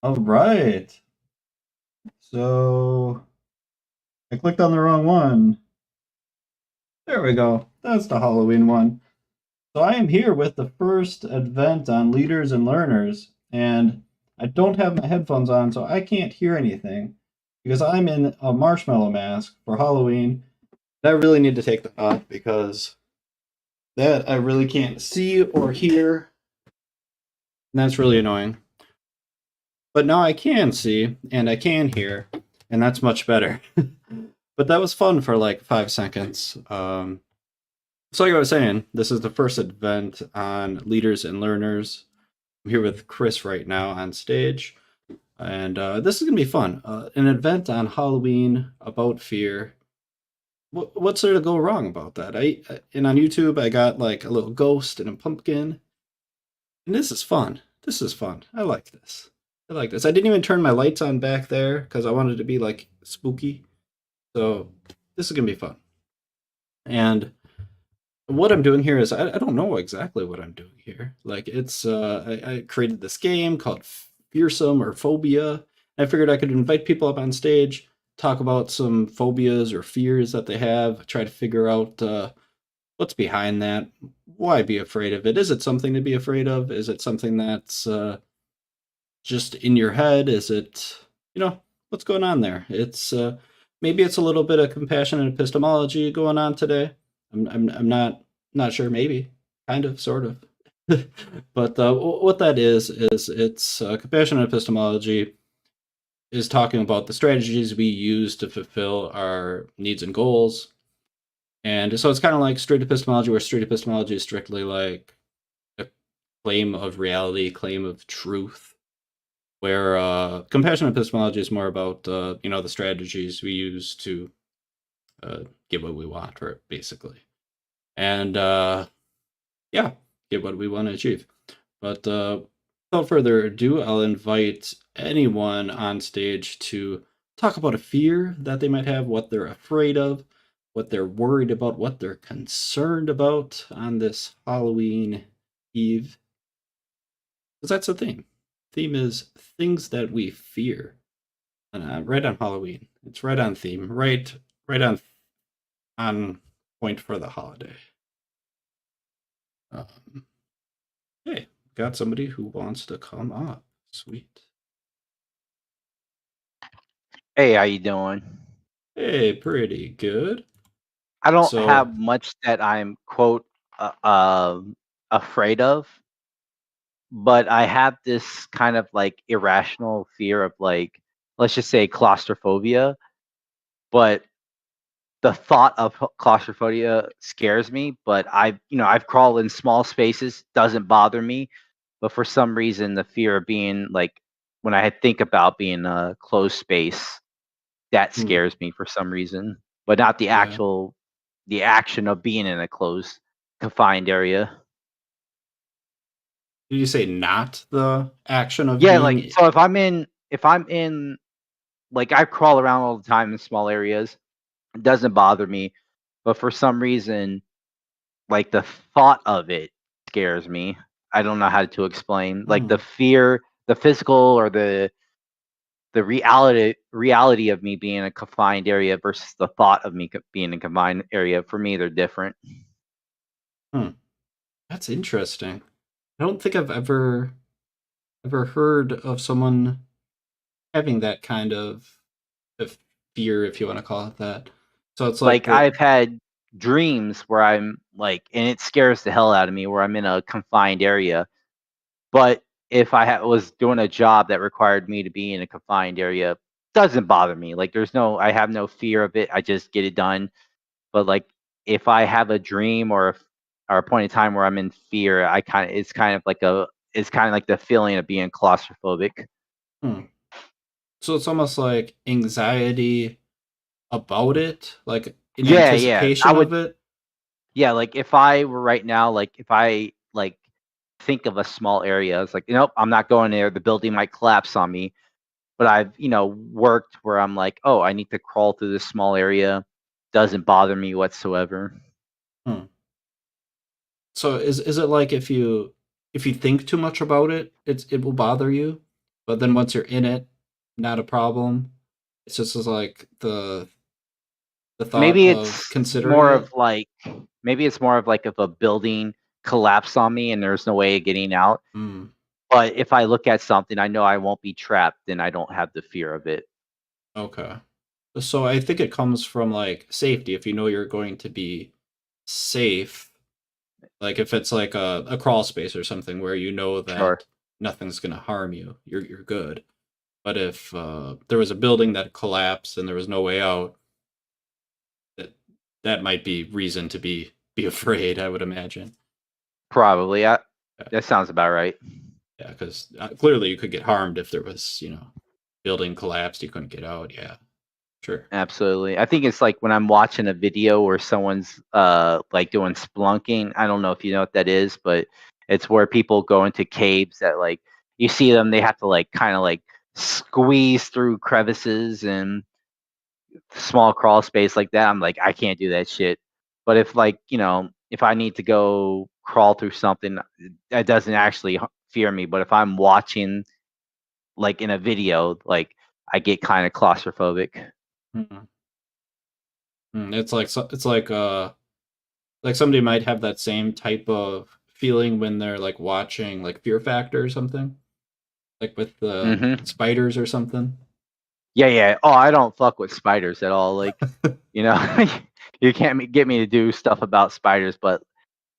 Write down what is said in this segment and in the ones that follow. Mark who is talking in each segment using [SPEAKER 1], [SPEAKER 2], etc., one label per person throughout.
[SPEAKER 1] All right. So I clicked on the wrong one. There we go. That's the Halloween one. So I am here with the first event on leaders and learners, and I don't have my headphones on, so I can't hear anything because I'm in a marshmallow mask for Halloween. I really need to take that off because that I really can't see or hear, and that's really annoying. But now I can see and I can hear, and that's much better. But that was fun for like 5 seconds. So, like I was saying, this is the first event on leaders and learners. I'm here with Chris right now on stage, and this is gonna be fun. An event on Halloween about fear. What's there to go wrong about that? And on YouTube, I got like a little ghost and a pumpkin, and this is fun. This is fun. I like this. I like this. I didn't even turn my lights on back there because I wanted to be like spooky. So this is gonna be fun. And what I'm doing here is I don't know exactly what I'm doing here. Like it's I created this game called Fearsome or Phobia. I figured I could invite people up on stage, talk about some phobias or fears that they have, try to figure out what's behind that. Why be afraid of it? Is it something to be afraid of? Is it something that's just in your head? Is it, what's going on there? It's maybe it's a little bit of compassion and epistemology going on today. I'm not sure. Maybe, kind of, sort of. But what that is it's compassion and epistemology is talking about the strategies we use to fulfill our needs and goals. And so it's kind of like straight epistemology, where straight epistemology is strictly like a claim of reality, claim of truth, where compassionate epistemology is more about the strategies we use to get what we want, or basically, and yeah, get what we want to achieve. But without further ado, I'll invite anyone on stage to talk about a fear that they might have, what they're afraid of, what they're worried about, what they're concerned about on this Halloween Eve. Because that's the theme. Theme is things that we fear. Right on Halloween. It's right on theme. Right on point for the holiday. Um, hey, got somebody who wants to come up. Sweet.
[SPEAKER 2] Hey, how you doing?
[SPEAKER 1] Hey, pretty good.
[SPEAKER 2] I don't
[SPEAKER 1] So,
[SPEAKER 2] have much that I'm quote uh, um afraid of, but I have this kind of like irrational fear of like let's just say claustrophobia, but the thought of claustrophobia scares me, but I've crawled in small spaces, doesn't bother me, but for some reason the fear of being like when I think about being in a closed space, that
[SPEAKER 1] hmm,
[SPEAKER 2] scares me for some reason, but not
[SPEAKER 1] yeah.
[SPEAKER 2] the action of being in a closed, confined area.
[SPEAKER 1] Did you say not the action of
[SPEAKER 2] Yeah, like
[SPEAKER 1] being?
[SPEAKER 2] so if I'm in like I crawl around all the time in small areas, it doesn't bother me, but for some reason, like the thought of it scares me. I don't know how to explain. Like the
[SPEAKER 1] Oh,
[SPEAKER 2] fear, the physical or the reality of me being in a confined area versus the thought of me being in a confined area. For me, they're different.
[SPEAKER 1] hmm. That's interesting. I don't think I've ever heard of someone having that kind of fear, if you want to call it that. So it's like
[SPEAKER 2] Like
[SPEAKER 1] the
[SPEAKER 2] I've had dreams where I'm like, and it scares the hell out of me where I'm in a confined area. But if was doing a job that required me to be in a confined area, doesn't bother me. Like I have no fear of it. I just get it done. But like if I have a dream or a point in time where I'm in fear, it's kind of like the feeling of being claustrophobic.
[SPEAKER 1] hmm. So it's almost like anxiety about it, like in
[SPEAKER 2] Yeah, yeah. I
[SPEAKER 1] anticipation
[SPEAKER 2] would
[SPEAKER 1] of it.
[SPEAKER 2] Yeah, like if I were right now, like if I like think of a small area, it's like, nope, I'm not going there. The building might collapse on me. But I've, worked where I'm like, oh, I need to crawl through this small area. Doesn't bother me whatsoever.
[SPEAKER 1] Hmm. So is it like if you think too much about it, it will bother you? but then once you're in it, not a problem. It's just like the thought
[SPEAKER 2] Maybe
[SPEAKER 1] of
[SPEAKER 2] it's
[SPEAKER 1] considering
[SPEAKER 2] more of
[SPEAKER 1] it.
[SPEAKER 2] like maybe it's more of like if a building collapsed on me and there's no way of getting out.
[SPEAKER 1] Mm,
[SPEAKER 2] But if I look at something, I know I won't be trapped, then I don't have the fear of it.
[SPEAKER 1] okay. So I think it comes from like safety. If you know you're going to be safe, like if it's like a crawl space or something where you know
[SPEAKER 2] Sure.
[SPEAKER 1] that nothing's gonna harm you, you're good. But if there was a building that collapsed and there was no way out, that that might be reason to be afraid. I would imagine.
[SPEAKER 2] Probably.
[SPEAKER 1] Yeah,
[SPEAKER 2] That sounds about right.
[SPEAKER 1] yeah, because clearly you could get harmed if there was, building collapsed, you couldn't get out. Yeah, sure.
[SPEAKER 2] Absolutely. I think it's like when I'm watching a video where someone's like doing splunking. I don't know if you know what that is, but it's where people go into caves that like you see them, they have to like kind of like squeeze through crevices and small crawl space like that. I'm like, I can't do that shit. But if like, if I need to go crawl through something that doesn't actually fear me, but if I'm watching like in a video, like I get kind of claustrophobic.
[SPEAKER 1] Mhm. It's like like somebody might have that same type of feeling when they're like watching like Fear Factor or something, like with the
[SPEAKER 2] Hmm.
[SPEAKER 1] spiders or something.
[SPEAKER 2] Yeah, yeah. Oh, I don't fuck with spiders at all. Like, you know, you can't get me to do stuff about spiders, but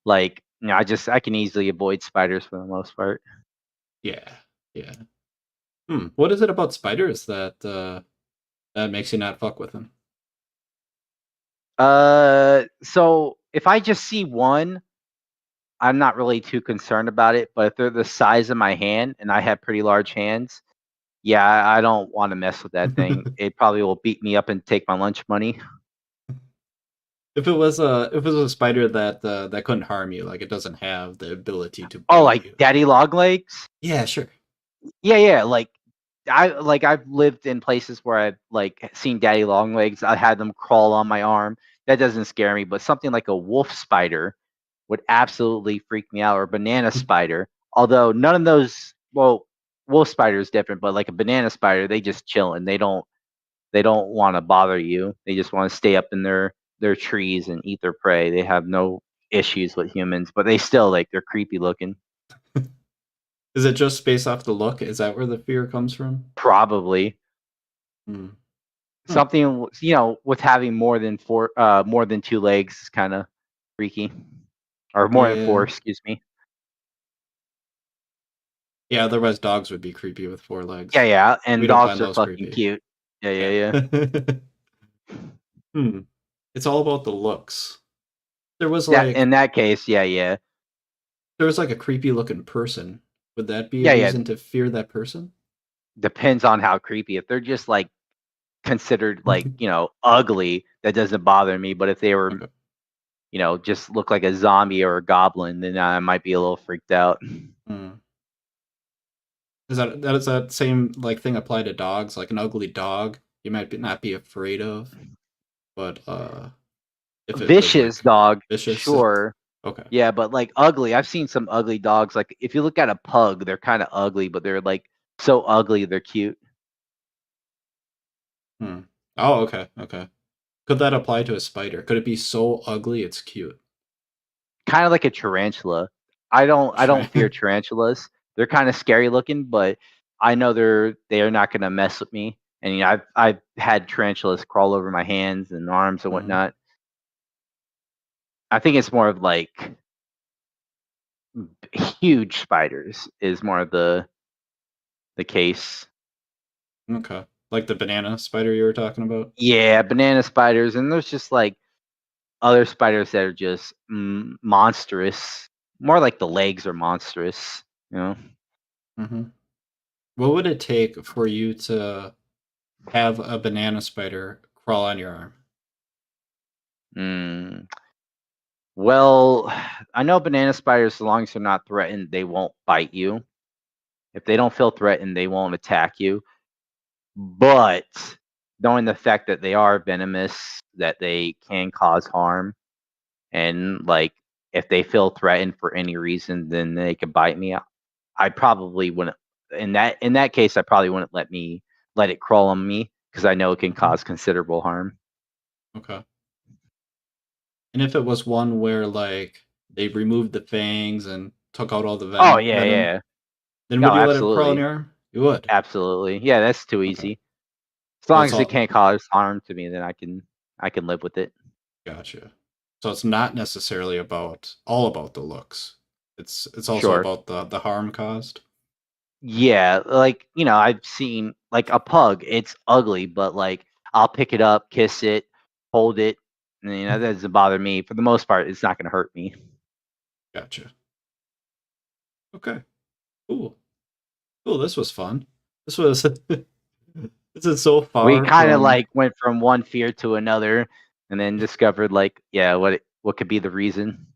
[SPEAKER 2] like, I can easily avoid spiders for the most part.
[SPEAKER 1] Yeah, yeah. What is it about spiders that that makes you not fuck with them?
[SPEAKER 2] So if I just see one, I'm not really too concerned about it. But if they're the size of my hand and I have pretty large hands, yeah, I don't want to mess with that thing. It probably will beat me up and take my lunch money.
[SPEAKER 1] If it was a spider that that couldn't harm you, like it doesn't have the ability to
[SPEAKER 2] Oh,
[SPEAKER 1] bite
[SPEAKER 2] like
[SPEAKER 1] you.
[SPEAKER 2] daddy long legs?
[SPEAKER 1] Yeah, sure.
[SPEAKER 2] Yeah, yeah. I've lived in places where I've like seen daddy long legs. I had them crawl on my arm. That doesn't scare me, but something like a wolf spider would absolutely freak me out, or a banana spider. Although none of those, well, wolf spider is different, but like a banana spider, they just chill and they don't want to bother you. They just want to stay up in their trees and eat their prey. They have no issues with humans, but they still like they're creepy looking.
[SPEAKER 1] Is it just based off the look? Is that where the fear comes from?
[SPEAKER 2] Probably.
[SPEAKER 1] Hmm. Huh.
[SPEAKER 2] Something with having more than two legs is kind of freaky, or more than four,
[SPEAKER 1] Yeah.
[SPEAKER 2] excuse me.
[SPEAKER 1] Yeah, otherwise dogs would be creepy with four
[SPEAKER 2] Yeah,
[SPEAKER 1] legs.
[SPEAKER 2] yeah,
[SPEAKER 1] We
[SPEAKER 2] and
[SPEAKER 1] don't
[SPEAKER 2] dogs
[SPEAKER 1] find
[SPEAKER 2] are
[SPEAKER 1] those
[SPEAKER 2] fucking
[SPEAKER 1] creepy.
[SPEAKER 2] cute. Yeah, yeah,
[SPEAKER 1] Yeah.
[SPEAKER 2] yeah.
[SPEAKER 1] Hmm. It's all about the looks. There was
[SPEAKER 2] That
[SPEAKER 1] like
[SPEAKER 2] in that case, yeah, yeah,
[SPEAKER 1] there was like a creepy looking person. Would that be a
[SPEAKER 2] yeah, yeah.
[SPEAKER 1] reason to fear that person?
[SPEAKER 2] Depends on how creepy. If they're just like considered like ugly, that doesn't bother me. But if they were
[SPEAKER 1] Okay.
[SPEAKER 2] just look like a zombie or a goblin, then I might be a little freaked out.
[SPEAKER 1] Hmm. Is that same like thing apply to dogs? Like an ugly dog, you might not be afraid of, but if it was
[SPEAKER 2] Vicious
[SPEAKER 1] like
[SPEAKER 2] dog,
[SPEAKER 1] vicious,
[SPEAKER 2] sure.
[SPEAKER 1] okay.
[SPEAKER 2] Yeah, but like ugly, I've seen some ugly dogs. Like if you look at a pug, they're kind of ugly, but they're like so ugly they're cute.
[SPEAKER 1] Hmm. Oh, okay, okay. Could that apply to a spider? Could it be so ugly it's cute?
[SPEAKER 2] Kind of like a tarantula. I don't fear
[SPEAKER 1] Sure.
[SPEAKER 2] tarantulas. They're kind of scary looking, but I know they are not going to mess with me. And I've had tarantulas crawl over my hands and arms and
[SPEAKER 1] Mhm.
[SPEAKER 2] whatnot. I think it's more of like huge spiders is more of the case.
[SPEAKER 1] Okay. Like the banana spider you were talking about?
[SPEAKER 2] Yeah, banana spiders, and there's just like other spiders that are just monstrous. More like the legs are monstrous. You know.
[SPEAKER 1] Hmm. What would it take for you to have a banana spider crawl on your arm?
[SPEAKER 2] Mm. Well, I know banana spiders, as long as they're not threatened, they won't bite you. If they don't feel threatened, they won't attack you. But knowing the fact that they are venomous, that they can cause harm, and like if they feel threatened for any reason, then they could bite me. I probably wouldn't. in that case, I probably wouldn't let it crawl on me because I know it can
[SPEAKER 1] Mhm.
[SPEAKER 2] cause considerable harm.
[SPEAKER 1] Okay. And if it was one where like they removed the fangs and took out all the
[SPEAKER 2] Oh yeah,
[SPEAKER 1] venom,
[SPEAKER 2] yeah.
[SPEAKER 1] then would
[SPEAKER 2] No,
[SPEAKER 1] you let it crawl in
[SPEAKER 2] absolutely,
[SPEAKER 1] your arm? You would.
[SPEAKER 2] absolutely. Yeah, that's too
[SPEAKER 1] Okay.
[SPEAKER 2] easy. As
[SPEAKER 1] So
[SPEAKER 2] long
[SPEAKER 1] it's
[SPEAKER 2] as it
[SPEAKER 1] all
[SPEAKER 2] can't cause harm to me, then I can live with it.
[SPEAKER 1] gotcha. So it's not necessarily all about the looks. It's also
[SPEAKER 2] Sure.
[SPEAKER 1] about the harm caused.
[SPEAKER 2] Yeah, like, I've seen like a pug, it's ugly, but like I'll pick it up, kiss it, hold it, and that doesn't bother me. For the most part, it's not gonna hurt me.
[SPEAKER 1] Gotcha. Okay. Cool. Cool. This was fun. This was this is so
[SPEAKER 2] We
[SPEAKER 1] far
[SPEAKER 2] kind of
[SPEAKER 1] from
[SPEAKER 2] like went from one fear to another and then discovered like, yeah, what could be the reason.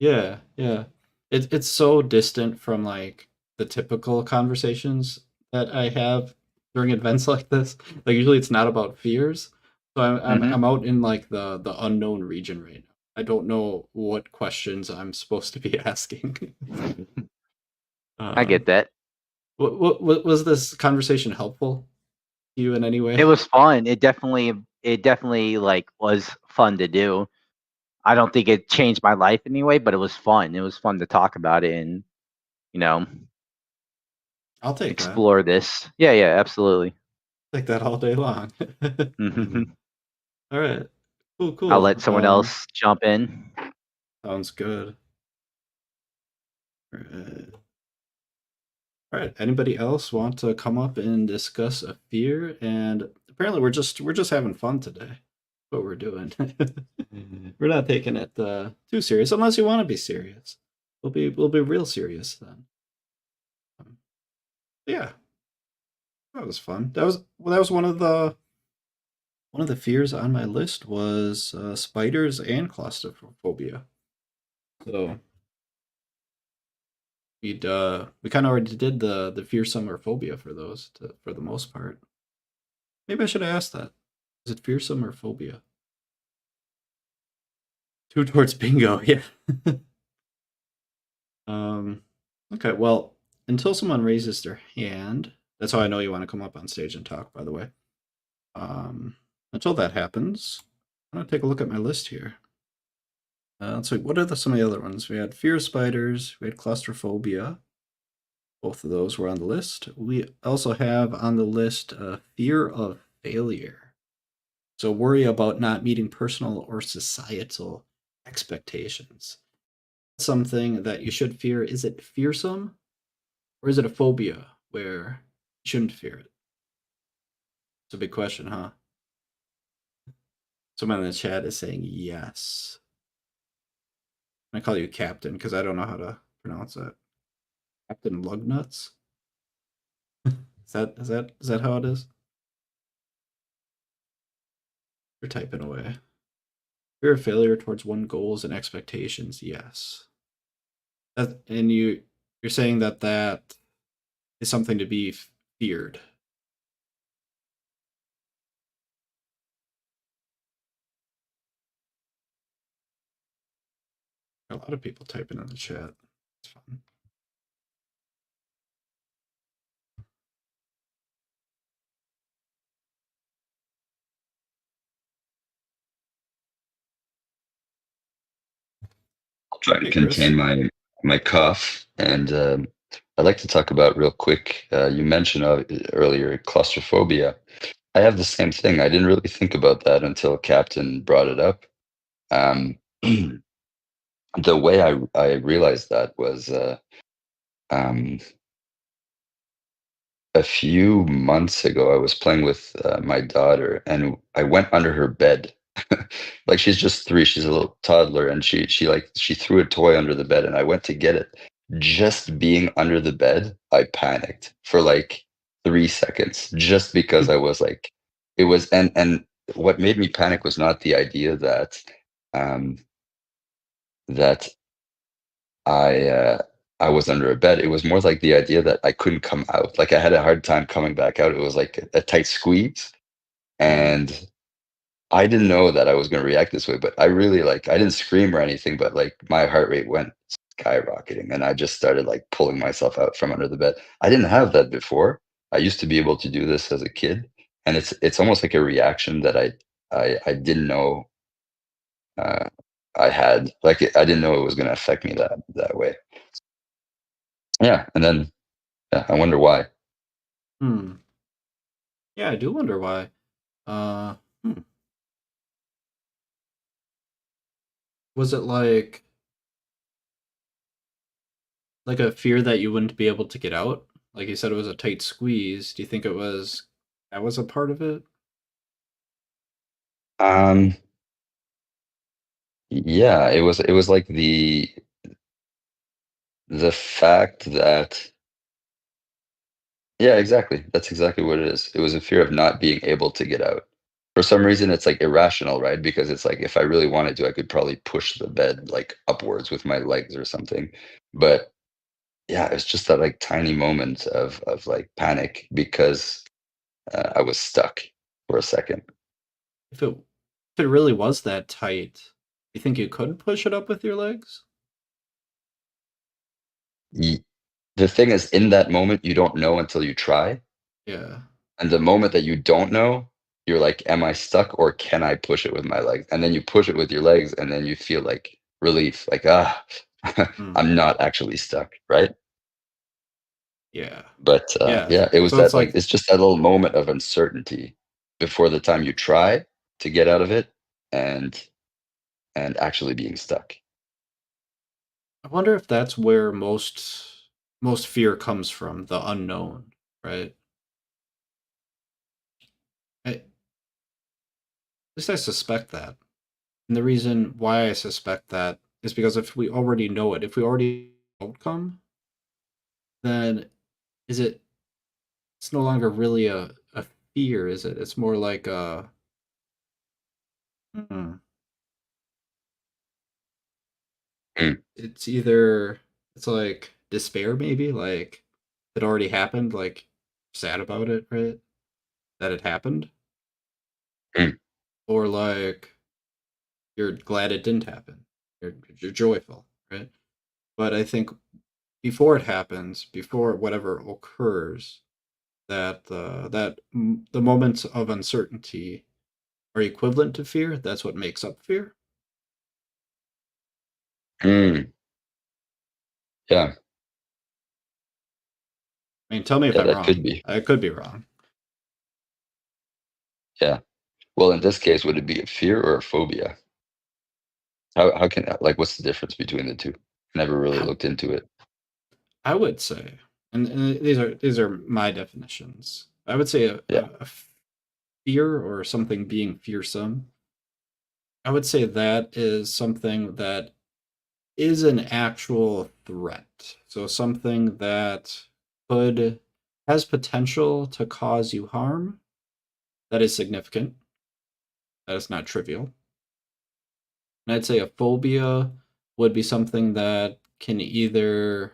[SPEAKER 1] yeah, yeah. It's so distant from like the typical conversations that I have during events like this. Like usually it's not about fears. So
[SPEAKER 2] Mhm.
[SPEAKER 1] I'm out in like the unknown region right now. I don't know what questions I'm supposed to be asking.
[SPEAKER 2] I
[SPEAKER 1] um,
[SPEAKER 2] get that.
[SPEAKER 1] what was this conversation helpful to you in any
[SPEAKER 2] It
[SPEAKER 1] way?
[SPEAKER 2] was fun. It definitely like was fun to do. I don't think it changed my life anyway, but it was fun. It was fun to talk about it and, you know,
[SPEAKER 1] I'll take that.
[SPEAKER 2] explore this. Yeah, yeah, absolutely.
[SPEAKER 1] Take that all day long.
[SPEAKER 2] Mhm.
[SPEAKER 1] All right. Cool,
[SPEAKER 2] I'll
[SPEAKER 1] cool.
[SPEAKER 2] let someone else jump in.
[SPEAKER 1] Sounds good. Alright. Alright. Anybody else want to come up and discuss a fear? And apparently we're just having fun today. What we're doing. We're not taking it too serious, unless you want to be serious. We'll be real serious then. Um, yeah, that was fun. That was one of the fears on my list was spiders and claustrophobia. So we kind of already did the fearsome or phobia for those for the most part. Maybe I should have asked that. Is it fearsome or phobia? Two towards bingo, yeah. um okay, well, until someone raises their hand, that's how I know you want to come up on stage and talk, by the way. Until that happens, I'm gonna take a look at my list here. Let's see, what are some of the other ones? We had fear of spiders, we had claustrophobia. Both of those were on the list. We also have on the list fear of failure. So worry about not meeting personal or societal expectations. Something that you should fear. Is it fearsome or is it a phobia where you shouldn't fear it? It's a big question, huh? Someone in the chat is saying yes. I call you Captain because I don't know how to pronounce that. Captain Lugnuts? Is that how it is? You're typing away. Fear of failure towards one goals and expectations. Yes. And you're saying that is something to be feared. A lot of people typing in the chat. It's fun.
[SPEAKER 3] I'll try to
[SPEAKER 1] Hey, Chris.
[SPEAKER 3] contain my cough, and I'd like to talk about real quick. You mentioned earlier claustrophobia. I have the same thing. I didn't really think about that until Captain brought it up. Um, the way I realized that was um, a few months ago. I was playing with my daughter, and I went under her bed. Like she's just 3, she's a little toddler, and she threw a toy under the bed, and I went to get it. Just being under the bed, I panicked for like 3 seconds, just because I was like, it was, and what made me panic was not the idea um, that I I was under a bed. It was more like the idea that I couldn't come out. Like I had a hard time coming back out. It was like a tight squeeze,
[SPEAKER 1] Yeah.
[SPEAKER 3] and I didn't know that I was going to react this way. But I really, like, I didn't scream or anything, but like my heart rate went skyrocketing, and I just started like pulling myself out from under the bed. I didn't have that before. I used to be able to do this as a kid, and it's almost like a reaction that I didn't know I had. Like I didn't know it was going to affect me that way. Yeah, and then yeah, I wonder why.
[SPEAKER 1] Hmm. Yeah, I do wonder why. Uh, hmm. Was it like a fear that you wouldn't be able to get out? Like you said, it was a tight squeeze. Do you think that was a part of it?
[SPEAKER 3] Um, yeah, it was like the fact that yeah, exactly. That's exactly what it is. It was a fear of not being able to get out. For some reason, it's like irrational, right? Because it's like if I really wanted to, I could probably push the bed like upwards with my legs or something. But yeah, it's just that like tiny moment of like panic because I was stuck for a second.
[SPEAKER 1] If it really was that tight, you think you could push it up with your legs?
[SPEAKER 3] Y- The thing is, in that moment, you don't know until you try.
[SPEAKER 1] Yeah.
[SPEAKER 3] And the moment that you don't know, you're like, am I stuck or can I push it with my legs? And then you push it with your legs and then you feel like relief, like,
[SPEAKER 1] Hmm.
[SPEAKER 3] I'm not actually stuck, right?
[SPEAKER 1] Yeah.
[SPEAKER 3] But
[SPEAKER 1] Yeah.
[SPEAKER 3] yeah, it was
[SPEAKER 1] So it's
[SPEAKER 3] that like,
[SPEAKER 1] like
[SPEAKER 3] it's just that little moment of uncertainty before the time you try to get out of it and actually being stuck.
[SPEAKER 1] I wonder if that's where most fear comes from, the unknown, right? At least I suspect that. And the reason why I suspect that is because if we already know it, if we already know the outcome, then is it it's no longer really a fear, is it? It's more like a hmm,
[SPEAKER 3] Mm,
[SPEAKER 1] it's either it's like despair maybe, like it already happened, like sad about it, right? That it happened,
[SPEAKER 3] mm,
[SPEAKER 1] or like you're glad it didn't happen. You're joyful, right? But I think before it happens, before whatever occurs, the moments of uncertainty are equivalent to fear. That's what makes up fear.
[SPEAKER 3] mm. Yeah,
[SPEAKER 1] I mean, tell me if
[SPEAKER 3] yeah,
[SPEAKER 1] I'm
[SPEAKER 3] that could
[SPEAKER 1] wrong.
[SPEAKER 3] be.
[SPEAKER 1] I could be wrong.
[SPEAKER 3] Yeah. Well, in this case, would it be a fear or a phobia? How can like what's the difference between the two? Never really
[SPEAKER 1] I,
[SPEAKER 3] looked into it.
[SPEAKER 1] I would say, and these are my definitions. I would say
[SPEAKER 3] Yeah.
[SPEAKER 1] a fear or something being fearsome. I would say that is something that is an actual threat. So something that could has potential to cause you harm that is significant. That is not trivial. And I'd say a phobia would be something that can either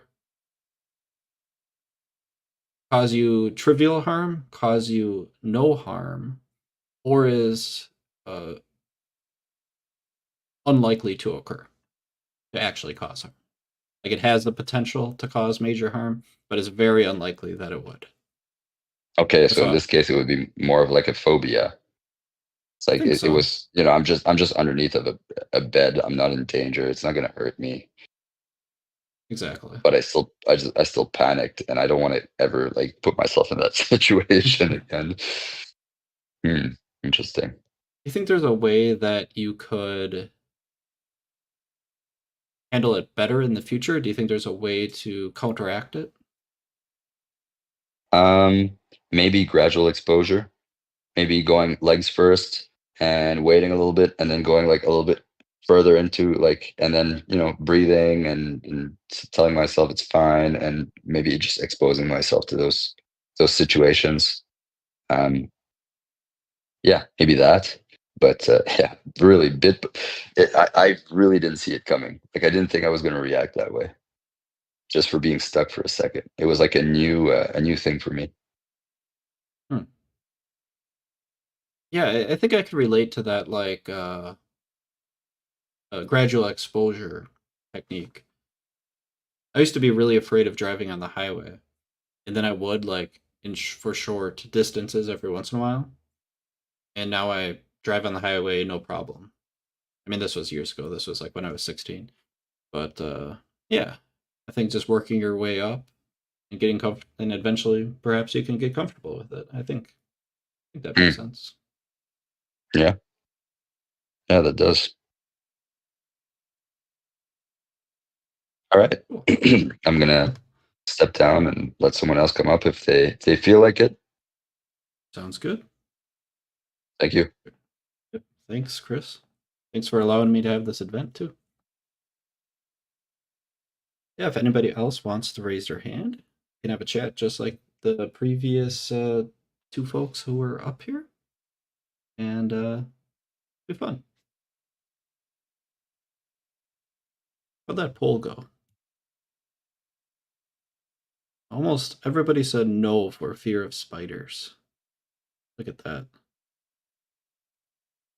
[SPEAKER 1] cause you trivial harm, cause you no harm, or is uh, unlikely to occur, to actually cause harm. Like it has the potential to cause major harm, but it's very unlikely that it would.
[SPEAKER 3] Okay, so in
[SPEAKER 1] So
[SPEAKER 3] this case, it would be more of like a phobia. It's
[SPEAKER 1] I
[SPEAKER 3] like
[SPEAKER 1] think
[SPEAKER 3] it
[SPEAKER 1] so.
[SPEAKER 3] was, I'm just underneath of a bed. I'm not in danger. It's not gonna hurt me.
[SPEAKER 1] Exactly.
[SPEAKER 3] But I still panicked, and I don't want to ever like put myself in that situation again. Hmm. Interesting.
[SPEAKER 1] You think there's a way that you could handle it better in the future? Do you think there's a way to counteract it?
[SPEAKER 3] Um, Maybe gradual exposure. Maybe going legs first and waiting a little bit, and then going like a little bit further into like, and then breathing and telling myself it's fine, and maybe just exposing myself to those situations. Um, yeah, maybe that. But yeah, really I really didn't see it coming. Like I didn't think I was going to react that way just for being stuck for a second. It was like a new thing for me.
[SPEAKER 1] Hmm. Yeah, I think I could relate to that, like a gradual exposure technique. I used to be really afraid of driving on the highway, and then I would like for short distances every once in a while, and now I drive on the highway no problem. I mean, this was years ago. This was like when I was 16. But yeah, I think just working your way up and getting comfortable, and eventually perhaps you can get comfortable with it. I think that makes
[SPEAKER 3] Mm,
[SPEAKER 1] sense.
[SPEAKER 3] yeah, yeah, that does. All right.
[SPEAKER 1] Cool.
[SPEAKER 3] I'm gonna step down and let someone else come up if they feel like it.
[SPEAKER 1] Sounds good.
[SPEAKER 3] Thank you.
[SPEAKER 1] Yep. Thanks, Chris. Thanks for allowing me to have this event too. Yeah, if anybody else wants to raise their hand, you can have a chat just like the previous two folks who were up here, and be fun. How'd that poll go? Almost everybody said no for fear of spiders. Look at that.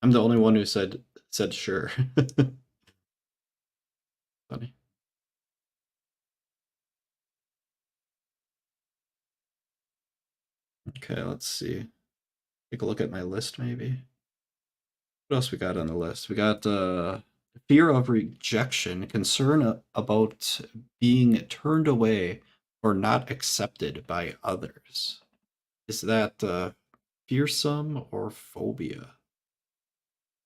[SPEAKER 1] I'm the only one who said sure. Funny. Okay, let's see. Take a look at my list, maybe. What else we got on the list? We got fear of rejection, concern about being turned away or not accepted by others. Is that fearsome or phobia?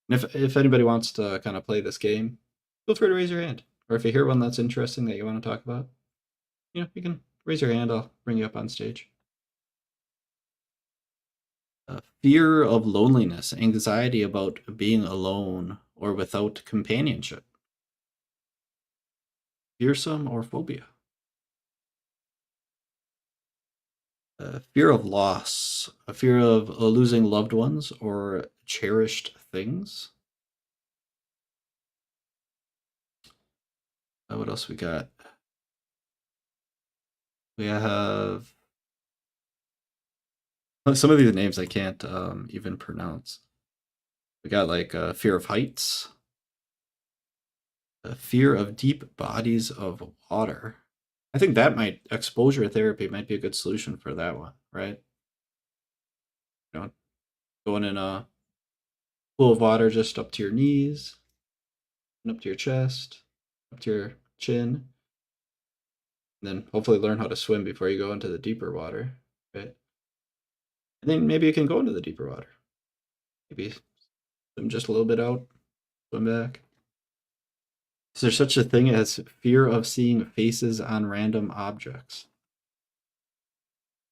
[SPEAKER 1] And if anybody wants to kind of play this game, feel free to raise your hand. Or if you hear one that's interesting that you want to talk about, you can raise your hand. I'll bring you up on stage. Fear of loneliness, anxiety about being alone or without companionship. Fearsome or phobia? Fear of loss, a fear of losing loved ones or cherished things. What else we got? We have some of these names I can't even pronounce. We got like fear of heights, a fear of deep bodies of water. I think that exposure therapy might be a good solution for that one, right? You know, going in a pool of water just up to your knees, and up to your chest, up to your chin, and then hopefully learn how to swim before you go into the deeper water, right? And then maybe you can go into the deeper water. Maybe swim just a little bit out, swim back. Is there such a thing as fear of seeing faces on random objects?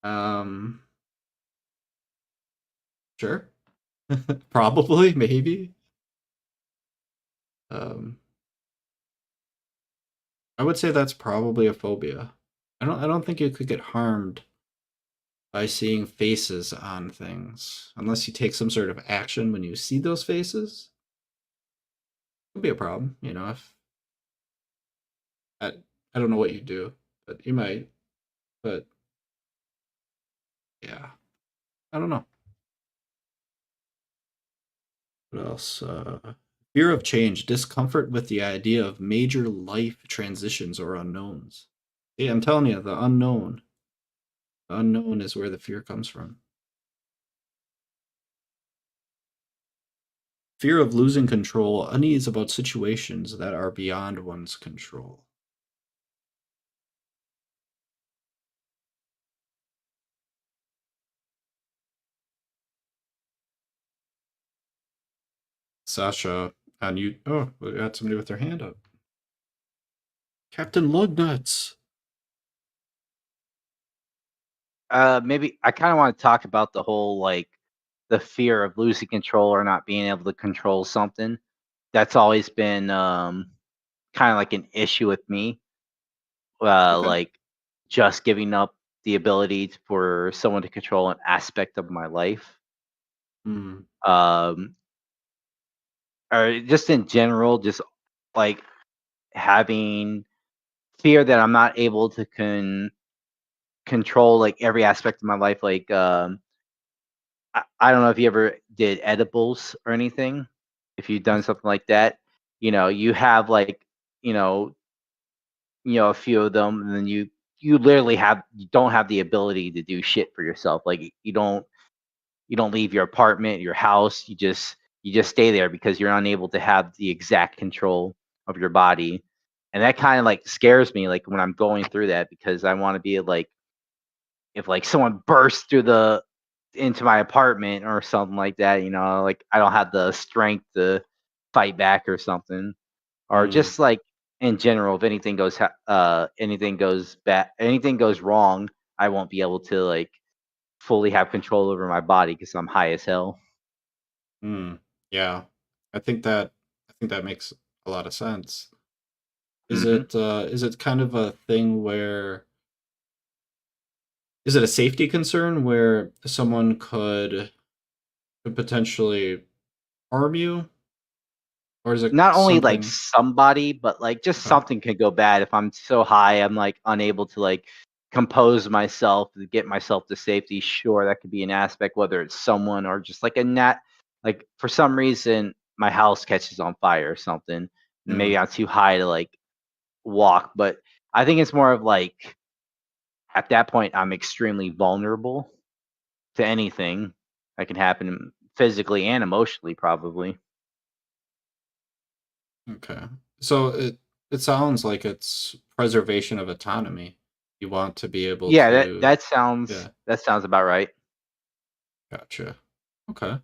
[SPEAKER 1] Um, sure. Probably, maybe. Um, I would say that's probably a phobia. I don't think you could get harmed by seeing faces on things unless you take some sort of action when you see those faces. Could be a problem, if I I don't know what you do, but you might. But yeah, I don't know. What else? Fear of change, discomfort with the idea of major life transitions or unknowns. Yeah, I'm telling you, the unknown. The unknown is where the fear comes from. Fear of losing control, unease about situations that are beyond one's control. Sasha, on you. Oh, we got somebody with their hand up. Captain Lugnuts.
[SPEAKER 2] Maybe I kind of want to talk about the whole like the fear of losing control or not being able to control something. That's always been kind of like an issue with me.
[SPEAKER 1] Okay.
[SPEAKER 2] Like just giving up the ability for someone to control an aspect of my life.
[SPEAKER 1] Hmm.
[SPEAKER 2] Um, or just in general, just like having fear that I'm not able to control like every aspect of my life. Like I don't know if you ever did edibles or anything. If you've done something like that, you have like you know a few of them, and then you literally you don't have the ability to do shit for yourself. Like you don't leave your apartment, your house. You just stay there because you're unable to have the exact control of your body. And that kind of like scares me like when I'm going through that because I want to be like if like someone bursts through the into my apartment or something like that, like I don't have the strength to fight back or something. Or
[SPEAKER 1] Mm,
[SPEAKER 2] just like in general, if anything goes wrong, I won't be able to like fully have control over my body because I'm high as hell.
[SPEAKER 1] mm, yeah. I think that makes a lot of sense. Is
[SPEAKER 2] Hmm.
[SPEAKER 1] it is it kind of a thing where is it a safety concern where someone could potentially harm you, or is it
[SPEAKER 2] Not only like
[SPEAKER 1] something?
[SPEAKER 2] somebody, but like just
[SPEAKER 1] Okay.
[SPEAKER 2] something could go bad if I'm so high, I'm like unable to like compose myself to get myself to safety. Sure, that could be an aspect, whether it's someone or just like a net. Like for some reason, my house catches on fire or something. And
[SPEAKER 1] Yeah.
[SPEAKER 2] maybe I'm too high to like walk, but I think it's more of like at that point I'm extremely vulnerable to anything that can happen physically and emotionally, probably.
[SPEAKER 1] Okay. So it sounds like it's preservation of autonomy. You want to be able
[SPEAKER 2] Yeah, that
[SPEAKER 1] to,
[SPEAKER 2] that sounds
[SPEAKER 1] yeah,
[SPEAKER 2] that sounds about right.
[SPEAKER 1] gotcha. Okay.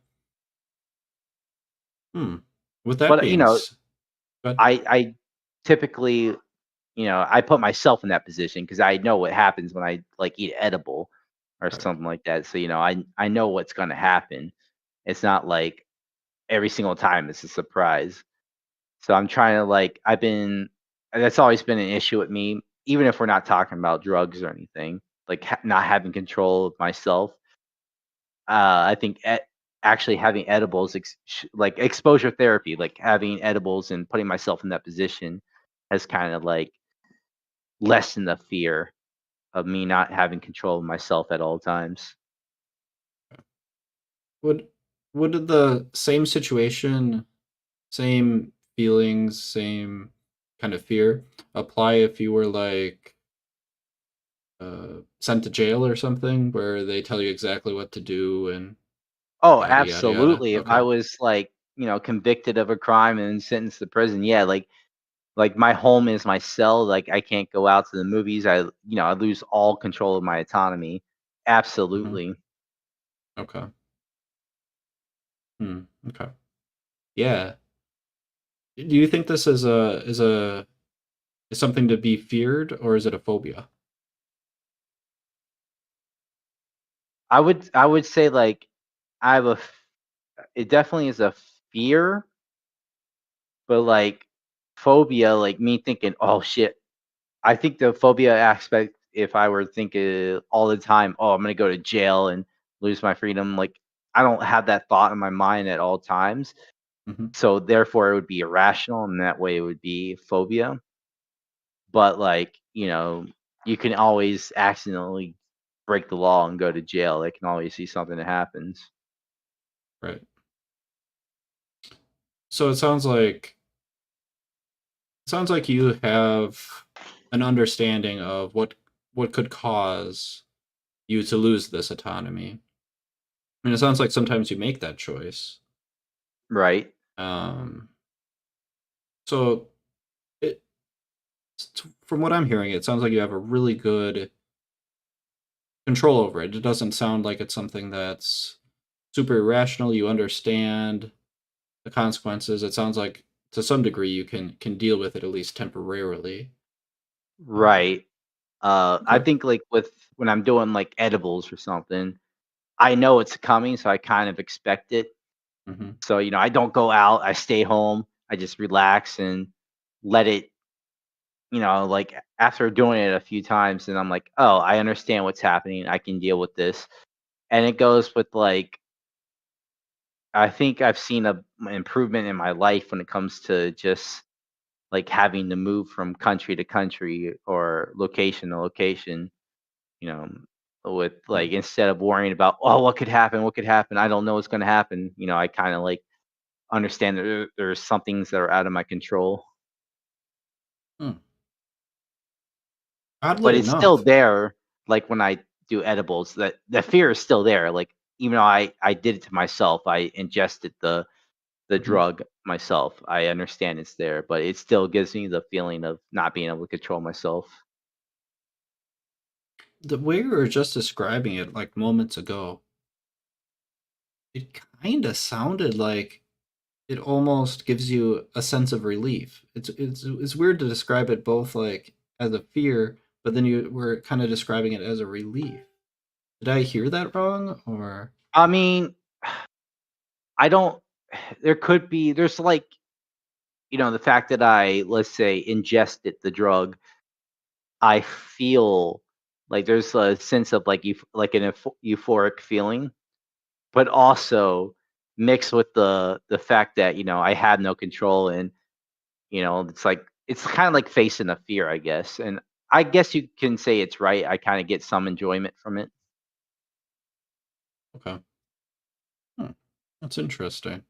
[SPEAKER 1] Hmm. With that
[SPEAKER 2] But
[SPEAKER 1] being good.
[SPEAKER 2] I typically, I put myself in that position because I know what happens when I like eat edible or
[SPEAKER 1] Right.
[SPEAKER 2] something like that. So I know what's going to happen. It's not like every single time it's a surprise. So I'm trying to like I've been that's always been an issue with me, even if we're not talking about drugs or anything. Like not having control of myself. I think actually having edibles, like exposure therapy, like having edibles and putting myself in that position, has kind of like lessened the fear of me not having control of myself at all times.
[SPEAKER 1] Would would the same situation, same feelings, same kind of fear apply if you were like sent to jail or something where they tell you exactly what to do and
[SPEAKER 2] Oh,
[SPEAKER 1] yada yada yada?
[SPEAKER 2] absolutely. If I
[SPEAKER 1] Okay.
[SPEAKER 2] was like, convicted of a crime and sentenced to prison, yeah, like my home is my cell. Like I can't go out to the movies. I lose all control of my autonomy.
[SPEAKER 1] Hmm.
[SPEAKER 2] Absolutely.
[SPEAKER 1] Okay. Hmm. Okay. Yeah. Do you think this is something to be feared, or is it a phobia?
[SPEAKER 2] I would say like I have it definitely is a fear, but like phobia, like me thinking, oh shit. I think the phobia aspect, if I were thinking all the time, oh, I'm gonna go to jail and lose my freedom, like I don't have that thought in my mind at all times.
[SPEAKER 1] Hmm.
[SPEAKER 2] So therefore it would be irrational and that way it would be phobia. But like, you can always accidentally break the law and go to jail. It can always be something that happens.
[SPEAKER 1] Right. So it sounds like you have an understanding of what could cause you to lose this autonomy. I mean, it sounds like sometimes you make that choice.
[SPEAKER 2] Right.
[SPEAKER 1] Um, so it, from what I'm hearing, it sounds like you have a really good control over it. It doesn't sound like it's something that's super irrational. You understand the consequences. It sounds like to some degree you can deal with it at least temporarily. Um,
[SPEAKER 2] Right. I
[SPEAKER 1] okay.
[SPEAKER 2] think like with when I'm doing like edibles or something, I know it's coming, so I kind of expect it.
[SPEAKER 1] Hmm.
[SPEAKER 2] So, I don't go out, I stay home, I just relax and let it, like after doing it a few times, and I'm like, oh, I understand what's happening. I can deal with this. And it goes with like, I think I've seen a improvement in my life when it comes to just like having to move from country to country or location to location, you know, with like instead of worrying about, oh, what could happen, I don't know what's going to happen. I kind of like understand that there's some things that are out of my control.
[SPEAKER 1] Hmm. Oddly
[SPEAKER 2] but it's still
[SPEAKER 1] enough.
[SPEAKER 2] there. Like when I do edibles, that the fear is still there. Like even though I did it to myself, I ingested the
[SPEAKER 1] Mhm.
[SPEAKER 2] drug myself. I understand it's there, but it still gives me the feeling of not being able to control myself.
[SPEAKER 1] The way we were just describing it, like moments ago, it kind of sounded like it almost gives you a sense of relief. It's weird to describe it both like as a fear, but then you were kind of describing it as a relief. Did I hear that wrong, or?
[SPEAKER 2] I mean, I don't. There could be. There's like the fact that I, let's say, ingested the drug. I feel like there's a sense of like like an euphoric feeling, but also mixed with the fact that I had no control, and it's like it's kind of like facing a fear, I guess. And I guess you can say it's right. I kind of get some enjoyment from it.
[SPEAKER 1] Okay. Hmm. That's interesting.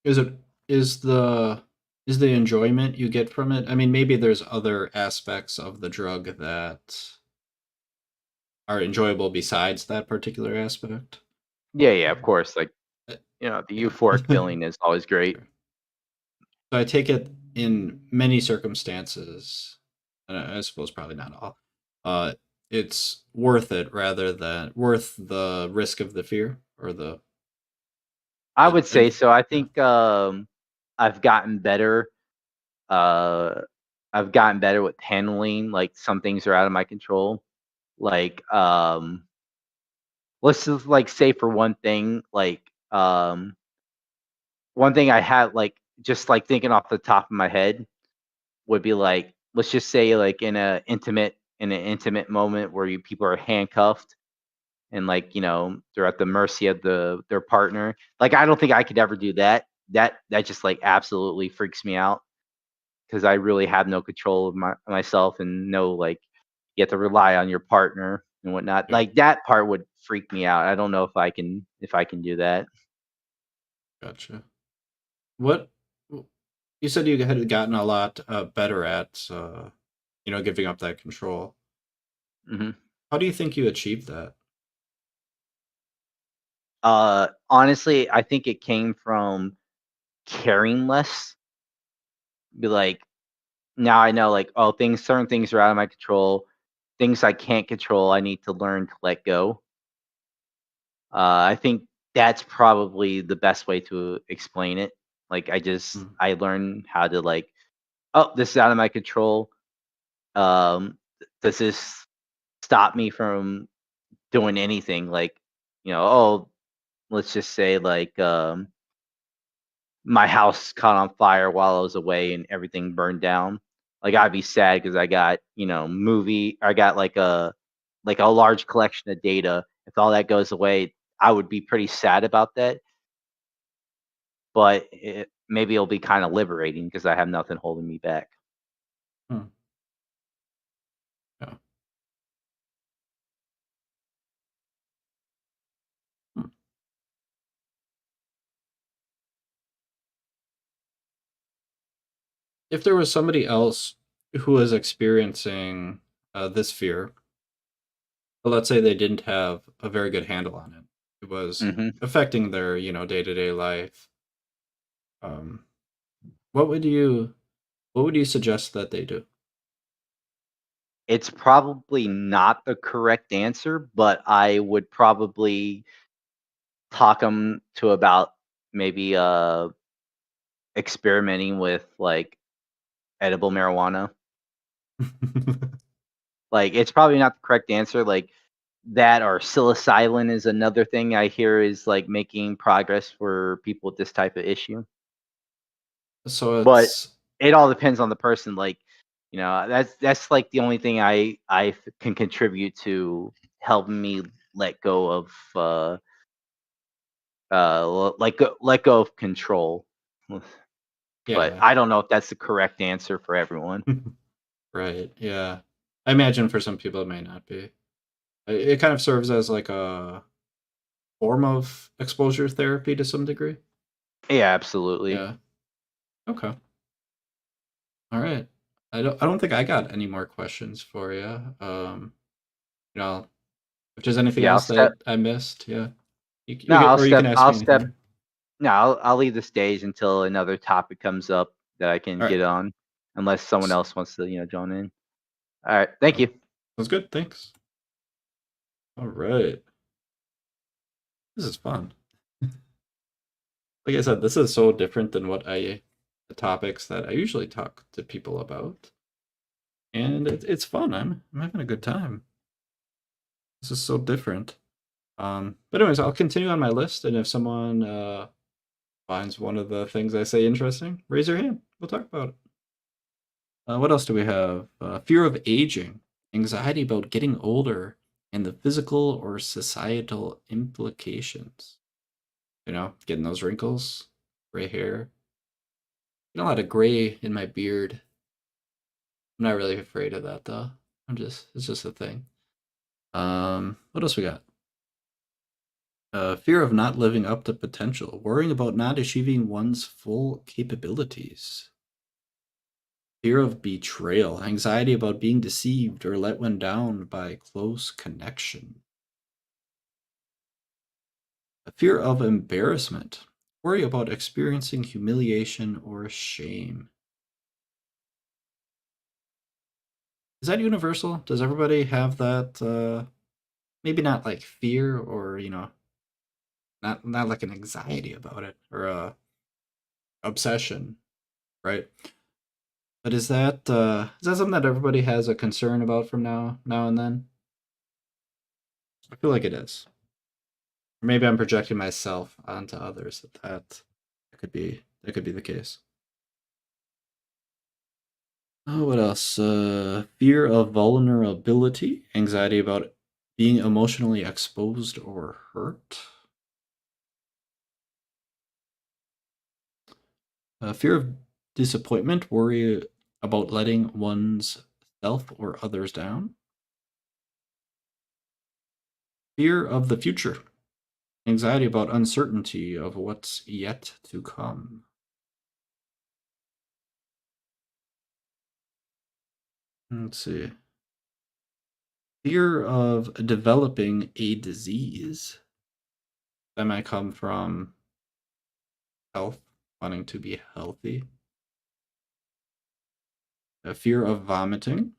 [SPEAKER 1] Is it is the is the enjoyment you get from it? I mean, maybe there's other aspects of the drug that are enjoyable besides that particular aspect.
[SPEAKER 2] Yeah, yeah, of
[SPEAKER 1] Or
[SPEAKER 2] course. Like
[SPEAKER 1] uh,
[SPEAKER 2] the
[SPEAKER 1] yeah.
[SPEAKER 2] euphoric feeling is always great.
[SPEAKER 1] Sure. So I take it in many circumstances, and I suppose probably not all. Uh, it's worth it rather than worth the risk of the fear or
[SPEAKER 2] I
[SPEAKER 1] the
[SPEAKER 2] would say so. I
[SPEAKER 1] yeah.
[SPEAKER 2] think I've gotten better. Uh, I've gotten better with handling like some things are out of my control. Like let's just like say for one thing, like one thing I had like just like thinking off the top of my head would be like let's just say like in an intimate moment where people are handcuffed and like they're at the mercy of their partner. Like I don't think I could ever do that. That just like absolutely freaks me out because I really have no control of myself and no like you have to rely on your partner and whatnot.
[SPEAKER 1] Yeah,
[SPEAKER 2] Like that part would freak me out. I don't know if I can do that.
[SPEAKER 1] gotcha. What you said you had gotten a lot better at, giving up that control.
[SPEAKER 2] hmm
[SPEAKER 1] How do you think you achieved that?
[SPEAKER 2] Honestly, I think it came from caring less. Be like, now I know like, oh, certain things are out of my control. Things I can't control, I need to learn to let go. I think that's probably the best way to explain it. Like
[SPEAKER 1] Mm,
[SPEAKER 2] I learned how to like, oh, this is out of my control. Does this stop me from doing anything? Like, oh, let's just say like my house caught on fire while I was away and everything burned down. Like I'd be sad because I got I got like a large collection of data. If all that goes away, I would be pretty sad about that. But maybe it'll be kind of liberating because I have nothing holding me back.
[SPEAKER 1] mm, yeah. Mm. If there was somebody else who was experiencing this fear, but let's say they didn't have a very good handle on it, it was
[SPEAKER 2] hmm
[SPEAKER 1] affecting their, day-to-day life. Um, what would you suggest that they do?
[SPEAKER 2] It's probably not the correct answer, but I would probably talk them to about maybe experimenting with like edible marijuana. Like it's probably not the correct answer. Like that or psilocybin is another thing I hear is like making progress for people with this type of issue.
[SPEAKER 1] So
[SPEAKER 2] But
[SPEAKER 1] it's
[SPEAKER 2] it all depends on the person. Like, that's like the only thing can contribute to helping me let go of let go of control. But
[SPEAKER 1] yeah.
[SPEAKER 2] I don't know if that's the correct answer for everyone.
[SPEAKER 1] Right. Yeah. I imagine for some people it may not be. It kind of serves as like a form of exposure therapy to some degree.
[SPEAKER 2] Yeah, absolutely.
[SPEAKER 1] Yeah. Okay. All right. I don't think I got any more questions for you. You know, if there's anything
[SPEAKER 2] Yeah, I'll
[SPEAKER 1] else
[SPEAKER 2] step.
[SPEAKER 1] that I missed, yeah,
[SPEAKER 2] No, I'll
[SPEAKER 1] you can
[SPEAKER 2] step.
[SPEAKER 1] ask
[SPEAKER 2] I'll
[SPEAKER 1] me
[SPEAKER 2] step.
[SPEAKER 1] anything.
[SPEAKER 2] No, I'll leave the stage until another topic comes up that I can
[SPEAKER 1] All right.
[SPEAKER 2] get on, unless someone
[SPEAKER 1] S-
[SPEAKER 2] else wants to, join in. All right. Thank
[SPEAKER 1] Oh,
[SPEAKER 2] you.
[SPEAKER 1] sounds good. Thanks. All right. This is fun. Like I said, this is so different than the topics that I usually talk to people about, and it's fun. I'm having a good time. This is so different. But anyways, I'll continue on my list, and if someone finds one of the things I say interesting, raise your hand. We'll talk about it. What else do we have? Fear of aging, anxiety about getting older, and the physical or societal implications. Getting those wrinkles, gray hair, a lot of gray in my beard. I'm not really afraid of that though. It's just a thing. What else we got? Fear of not living up to potential, worrying about not achieving one's full capabilities. Fear of betrayal, anxiety about being deceived or let one down by close connection. A fear of embarrassment, worry about experiencing humiliation or shame. Is that universal? Does everybody have that? Maybe not like fear or not like an anxiety about it or a obsession, right? But is that something that everybody has a concern about from now and then? I feel like it is. Or maybe I'm projecting myself onto others that could be the case. Oh, what else? Fear of vulnerability, anxiety about being emotionally exposed or hurt. Fear of disappointment, worry about letting one's self or others down. Fear of the future, anxiety about uncertainty of what's yet to come. Let's see. Fear of developing a disease. That might come from health, wanting to be healthy. A fear of vomiting.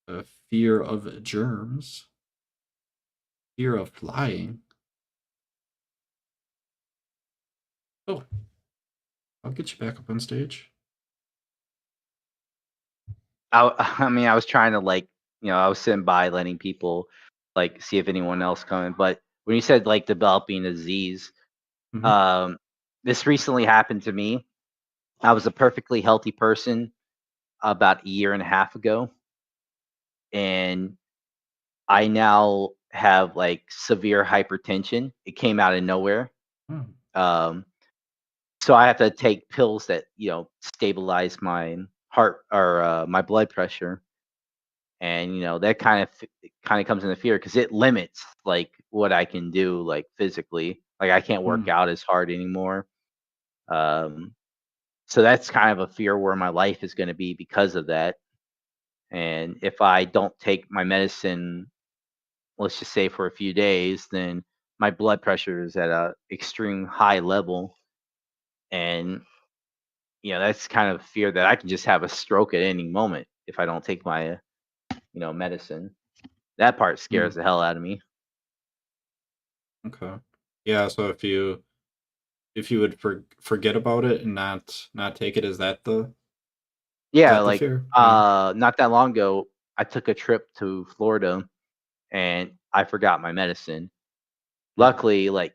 [SPEAKER 1] A fear of germs. Fear of flying. Oh, I'll get you back up on stage.
[SPEAKER 2] I mean, I was trying to I was sitting by letting people see if anyone else coming. But when you said developing a disease,
[SPEAKER 1] Hmm.
[SPEAKER 2] um, this recently happened to me. I was a perfectly healthy person about a year and a half ago, and I now have severe hypertension. It came out of nowhere.
[SPEAKER 1] Oh.
[SPEAKER 2] Um, so I have to take pills that stabilize my heart or my blood pressure, and that kind of comes into fear because it limits what I can do physically. Like I can't work
[SPEAKER 1] Hmm.
[SPEAKER 2] out as hard anymore. Um, so that's kind of a fear where my life is going to be because of that. And if I don't take my medicine, let's just say for a few days, then my blood pressure is at a extreme high level, and that's kind of fear that I can just have a stroke at any moment if I don't take my medicine. That part
[SPEAKER 1] Hmm.
[SPEAKER 2] scares the hell out of me.
[SPEAKER 1] Okay. Yeah. So if you would forget about it and not take it, is
[SPEAKER 2] Yeah,
[SPEAKER 1] that the fear? Yeah.
[SPEAKER 2] not that long ago, I took a trip to Florida and I forgot my medicine.
[SPEAKER 1] Hmm.
[SPEAKER 2] Luckily, it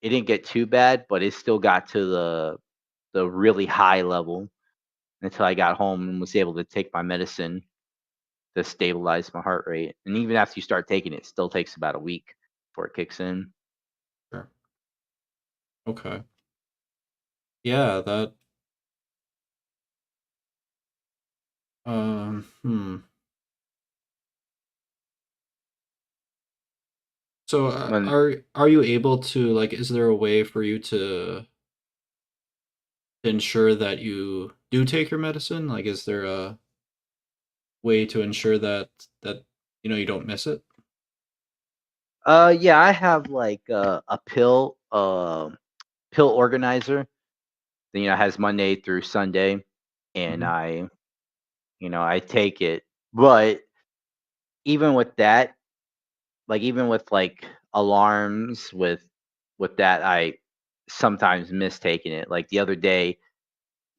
[SPEAKER 2] didn't get too bad, but it still got to the really high level until I got home and was able to take my medicine to stabilize my heart rate. And even after you start taking it, it still takes about a week before it kicks in.
[SPEAKER 1] Sure. Okay. Yeah. That. Hmm. So
[SPEAKER 2] When
[SPEAKER 1] are you able to, like? Is there a way for you to ensure that you do take your medicine? Like, is there a way to ensure that you don't miss it?
[SPEAKER 2] Yeah, I have like a pill organizer that has Monday through Sunday, and
[SPEAKER 1] Hmm.
[SPEAKER 2] I take it. But even with that, like even with like alarms with that, I sometimes miss taking it. Like the other day,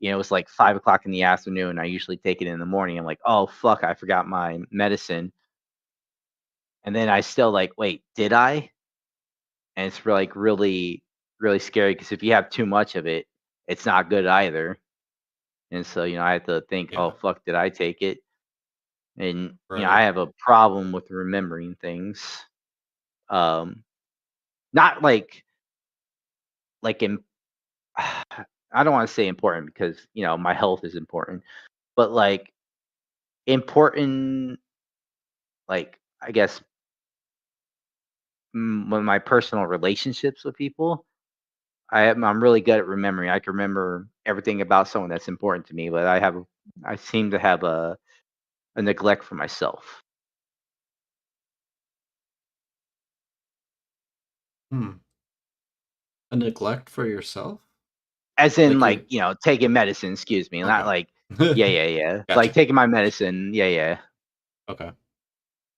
[SPEAKER 2] it was like 5 o'clock in the afternoon. I usually take it in the morning. I'm like, oh fuck, I forgot my medicine. And then I still like, wait, did I? And it's like really, really scary because if you have too much of it, it's not good either. And so, I have to think, oh
[SPEAKER 1] Yeah.
[SPEAKER 2] fuck, did I take it? And
[SPEAKER 1] Right.
[SPEAKER 2] I have a problem with remembering things. Um, not like in I don't want to say important because my health is important, but like important, like I guess when my personal relationships with people, I'm really good at remembering. I can remember everything about someone that's important to me, but I seem to have a neglect for myself.
[SPEAKER 1] Hmm. A neglect for yourself?
[SPEAKER 2] As in
[SPEAKER 1] Like
[SPEAKER 2] like,
[SPEAKER 1] you're
[SPEAKER 2] taking medicine, excuse me, not
[SPEAKER 1] okay.
[SPEAKER 2] like yeah, yeah, yeah. Like
[SPEAKER 1] Gotcha.
[SPEAKER 2] taking my medicine. Yeah, yeah.
[SPEAKER 1] Okay.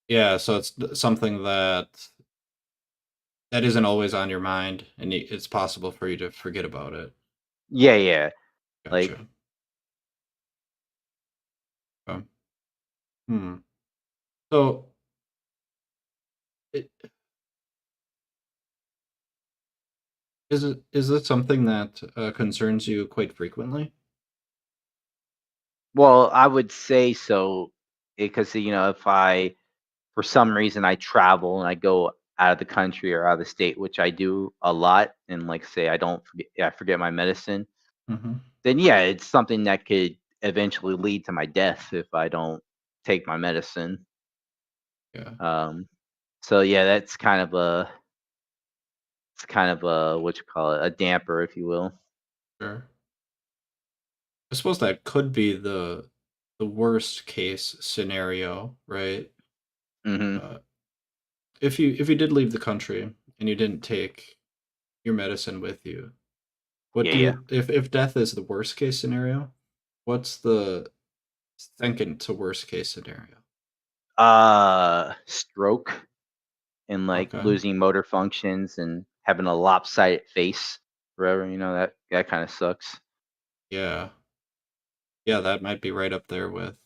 [SPEAKER 1] Yeah, so it's something that isn't always on your mind, and it's possible for you to forget about it.
[SPEAKER 2] Yeah, yeah. Like
[SPEAKER 1] Gotcha. Okay. Hmm. So, it, is it something that concerns you quite frequently?
[SPEAKER 2] well, I would say so because if I for some reason I travel and I go out of the country or out of the state, which I do a lot, and like say I forget my medicine,
[SPEAKER 1] Hmm.
[SPEAKER 2] then yeah, it's something that could eventually lead to my death if I don't take my medicine.
[SPEAKER 1] Yeah.
[SPEAKER 2] Um, so yeah, that's kind of a it's kind of a what you call it, a damper, if you will.
[SPEAKER 1] Sure. I suppose that could be the worst case scenario, right?
[SPEAKER 2] Hmm.
[SPEAKER 1] Uh, if you did leave the country and you didn't take your medicine with you, what
[SPEAKER 2] Yeah,
[SPEAKER 1] do
[SPEAKER 2] yeah.
[SPEAKER 1] you if death is the worst case scenario, what's the second to worst case scenario?
[SPEAKER 2] Stroke and like
[SPEAKER 1] Okay.
[SPEAKER 2] losing motor functions and having a lopsided face forever. That kind of sucks.
[SPEAKER 1] Yeah. Yeah, that might be right up there with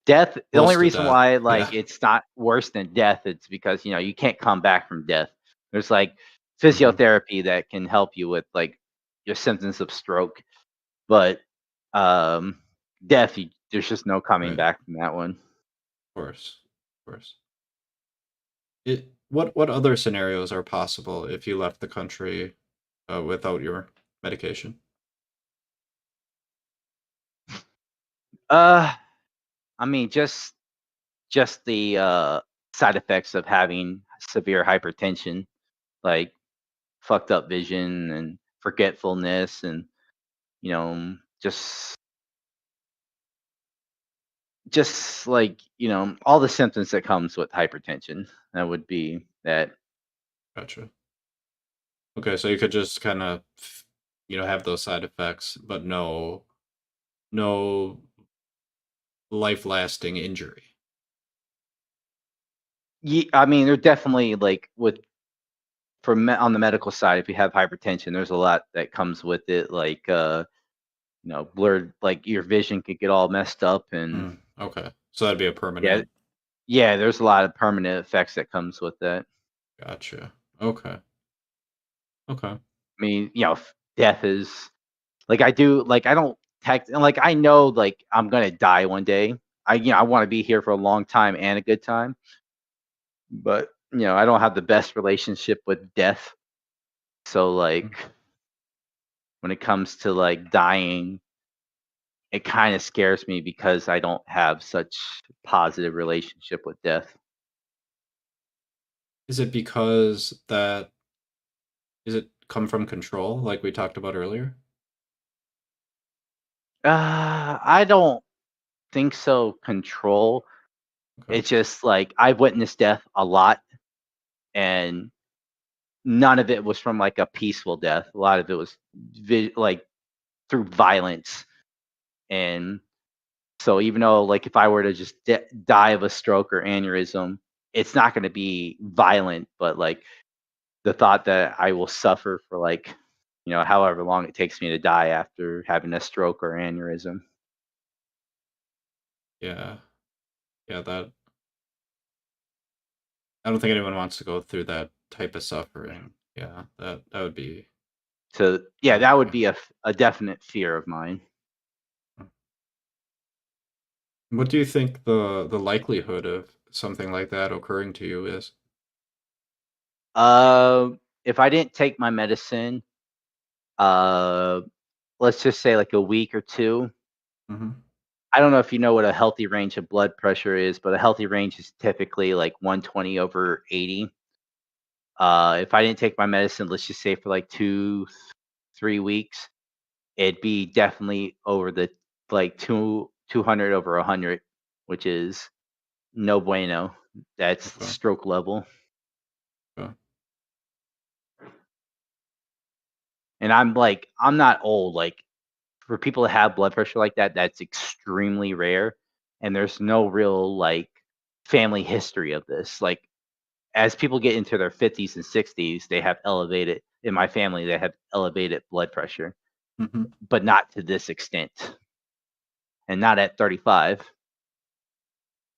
[SPEAKER 2] Death. The only
[SPEAKER 1] close to
[SPEAKER 2] reason
[SPEAKER 1] death.
[SPEAKER 2] why
[SPEAKER 1] Yeah.
[SPEAKER 2] like it's not worse than death, it's because you can't come back from death. There's like
[SPEAKER 1] Hmm.
[SPEAKER 2] physiotherapy that can help you with like your symptoms of stroke, but um, death, there's just no coming
[SPEAKER 1] Right.
[SPEAKER 2] back from that one.
[SPEAKER 1] Of course. Of course. What other scenarios are possible if you left the country without your medication?
[SPEAKER 2] Uh, I mean, just the side effects of having severe hypertension, like fucked up vision and forgetfulness, and just like all the symptoms that comes with hypertension. That would be that.
[SPEAKER 1] Gotcha. Okay, so you could just kind of, have those side effects, but no life-lasting injury.
[SPEAKER 2] I mean, they're definitely like with on the medical side. If you have hypertension, there's a lot that comes with it, like blurred, like your vision could get all messed up, and
[SPEAKER 1] Hmm. Okay, so that'd be a
[SPEAKER 2] yeah,
[SPEAKER 1] permanent.
[SPEAKER 2] yeah, there's a lot of permanent effects that comes with that.
[SPEAKER 1] Gotcha. Okay. Okay.
[SPEAKER 2] I mean, death is like I don't like I know like I'm gonna die one day. I want to be here for a long time and a good time, but I don't have the best relationship with death. So
[SPEAKER 1] Mm.
[SPEAKER 2] like when it comes to like dying, it kind of scares me because I don't have such positive relationship with death.
[SPEAKER 1] Is it because that is it come from control, like we talked about earlier?
[SPEAKER 2] I don't think so. Control.
[SPEAKER 1] Okay.
[SPEAKER 2] It's just like I've witnessed death a lot, and none of it was from like a peaceful death. A lot of it was like through violence. And so even though like if I were to just die of a stroke or aneurysm, it's not going to be violent, but like the thought that I will suffer for like, however long it takes me to die after having a stroke or aneurysm.
[SPEAKER 1] Yeah. Yeah, that I don't think anyone wants to go through that type of suffering. Yeah, that would be
[SPEAKER 2] So yeah,
[SPEAKER 1] not
[SPEAKER 2] that would
[SPEAKER 1] fun.
[SPEAKER 2] be a definite fear of mine.
[SPEAKER 1] What do you think the likelihood of something like that occurring to you is?
[SPEAKER 2] If I didn't take my medicine, uh, let's just say like a week or two.
[SPEAKER 1] Mm-hmm.
[SPEAKER 2] I don't know if you know what a healthy range of blood pressure is, but a healthy range is typically like 120 over 80. If I didn't take my medicine, let's just say for like 3 weeks, it'd be definitely over the like 200 over 100, which is no bueno. That's
[SPEAKER 1] Okay.
[SPEAKER 2] stroke level.
[SPEAKER 1] Okay.
[SPEAKER 2] And I'm not old. Like for people to have blood pressure like that, that's extremely rare. And there's no real like family history of this. Like as people get into their 50s and 60s, they have elevated, in my family, they have elevated blood pressure,
[SPEAKER 1] Mm-hmm.
[SPEAKER 2] but not to this extent and not at 35.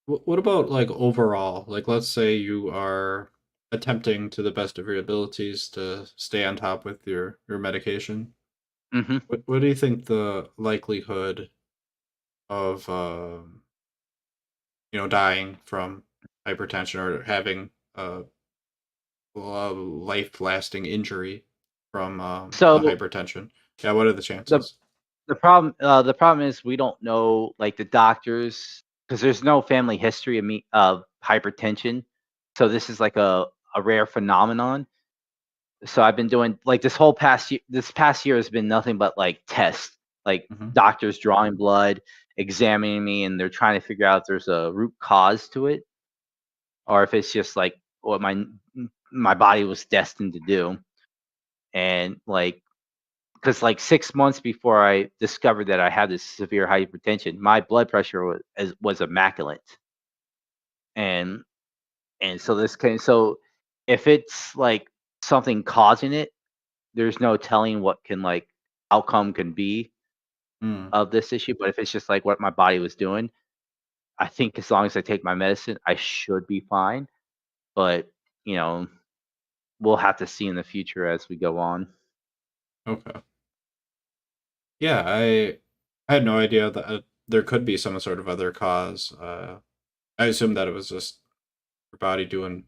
[SPEAKER 1] What about like overall? Like, let's say you are attempting to the best of your abilities to stay on top with your medication.
[SPEAKER 2] Hmm.
[SPEAKER 1] What do you think the likelihood of dying from hypertension or having a life-lasting injury from the
[SPEAKER 2] So
[SPEAKER 1] hypertension? Yeah, what are the
[SPEAKER 2] the
[SPEAKER 1] chances?
[SPEAKER 2] the problem is we don't know like the doctors because there's no family history of me of hypertension. So this is like a rare phenomenon. So I've been doing like this past year has been nothing but like tests, like
[SPEAKER 1] Mm-hmm.
[SPEAKER 2] doctors drawing blood, examining me, and they're trying to figure out if there's a root cause to it or if it's just like what my body was destined to do. And like because like 6 months before I discovered that I had this severe hypertension, my blood pressure was immaculate. And so so if it's like something causing it, there's no telling what can like outcome can be
[SPEAKER 1] Mm.
[SPEAKER 2] of this issue. But if it's just like what my body was doing, I think as long as I take my medicine, I should be fine. But you know, we'll have to see in the future as we go on.
[SPEAKER 1] Okay. Yeah, I had no idea that there could be some sort of other cause. I assumed that it was just your body doing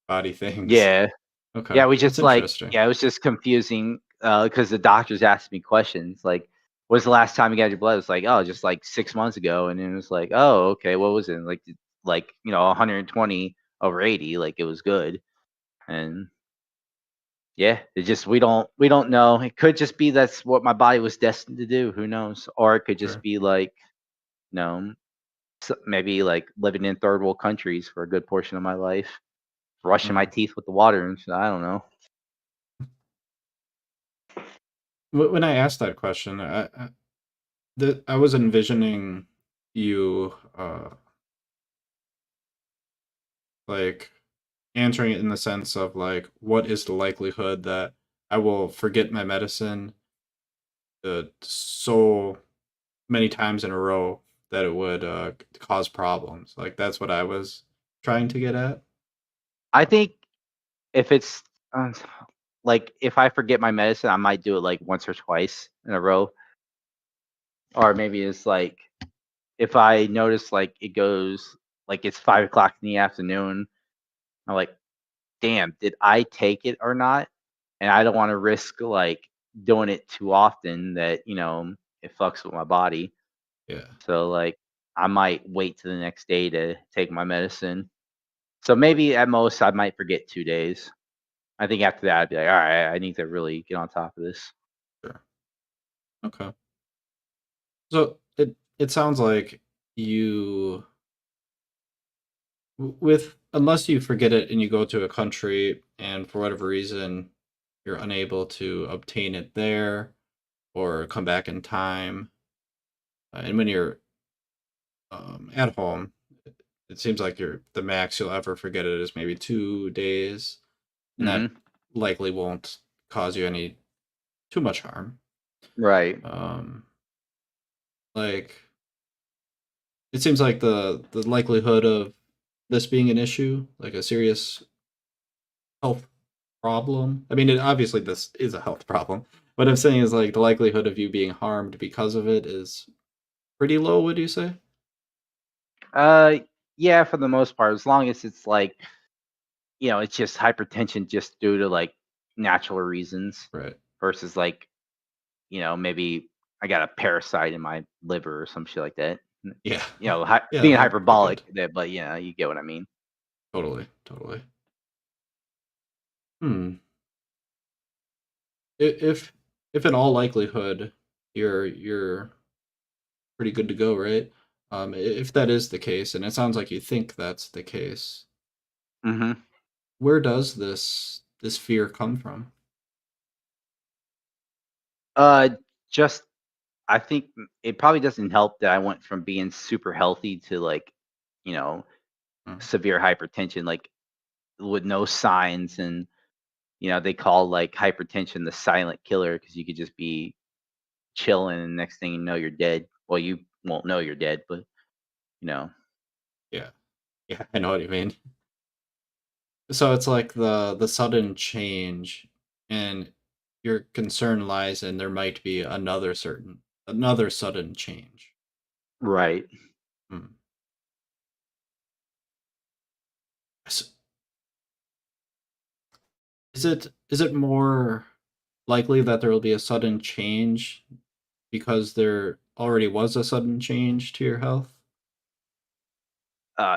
[SPEAKER 1] body things.
[SPEAKER 2] Yeah.
[SPEAKER 1] Okay,
[SPEAKER 2] Yeah,
[SPEAKER 1] that's interesting.
[SPEAKER 2] it was just confusing because the doctors asked me questions like, "When's the last time you got your blood?" It's like, "Oh, just like 6 months ago," and then it was like, "Oh, okay, what was it?" Like 120 over 80, like it was good, and yeah, it just we don't know. It could just be that's what my body was destined to do. Who knows? Or it could just
[SPEAKER 1] Sure.
[SPEAKER 2] be like, you know, maybe like living in third world countries for a good portion of my life, brushing my
[SPEAKER 1] Mm.
[SPEAKER 2] teeth with the water, and I don't know.
[SPEAKER 1] When I asked that question, I was envisioning you like answering it in the sense of like, what is the likelihood that I will forget my medicine so many times in a row that it would cause problems? Like that's what I was trying to get at.
[SPEAKER 2] I think if it's like if I forget my medicine, I might do it like once or twice in a row, or maybe it's like if I notice like it goes like it's 5 o'clock in the afternoon, I'm like, damn, did I take it or not? And I don't want to risk like doing it too often that it fucks with my body.
[SPEAKER 1] Yeah.
[SPEAKER 2] So like I might wait to the next day to take my medicine. So maybe at most I might forget 2 days. I think after that I'd be like, all right, I need to really get on top of this.
[SPEAKER 1] Sure. Okay. So it sounds like you with unless you forget it and you go to a country and for whatever reason you're unable to obtain it there or come back in time, and when you're at home, it seems like the max you'll ever forget it is maybe 2 days, and that
[SPEAKER 2] Hmm.
[SPEAKER 1] likely won't cause you any too much harm.
[SPEAKER 2] Right.
[SPEAKER 1] Um, like it seems like the likelihood of this being an issue, like a serious health problem. I mean, obviously this is a health problem. What I'm saying is like the likelihood of you being harmed because of it is pretty low. Would you say?
[SPEAKER 2] Uh, yeah, for the most part, as long as it's like, it's just hypertension just due to like natural reasons
[SPEAKER 1] Right.
[SPEAKER 2] versus like, maybe I got a parasite in my liver or some shit like that.
[SPEAKER 1] Yeah. Yeah,
[SPEAKER 2] Being
[SPEAKER 1] that'd be good.
[SPEAKER 2] hyperbolic, but you get what I mean.
[SPEAKER 1] Totally. Totally. Hmm. If in all likelihood you're pretty good to go, right? If that is the case, and it sounds like you think that's the case,
[SPEAKER 2] Hmm.
[SPEAKER 1] where does this fear come from?
[SPEAKER 2] Uh, just I think it probably doesn't help that I went from being super healthy to like, you know,
[SPEAKER 1] Hmm.
[SPEAKER 2] severe hypertension, like with no signs, and they call like hypertension the silent killer because you could just be chilling, and next thing you know, you're dead. Well, you won't know you're dead, but you know,
[SPEAKER 1] Yeah. Yeah, I know what you mean. So it's like the sudden change, and your concern lies in there might be another sudden change.
[SPEAKER 2] right.
[SPEAKER 1] Hmm. S- Is it more likely that there will be a sudden change because there already was a sudden change to your health?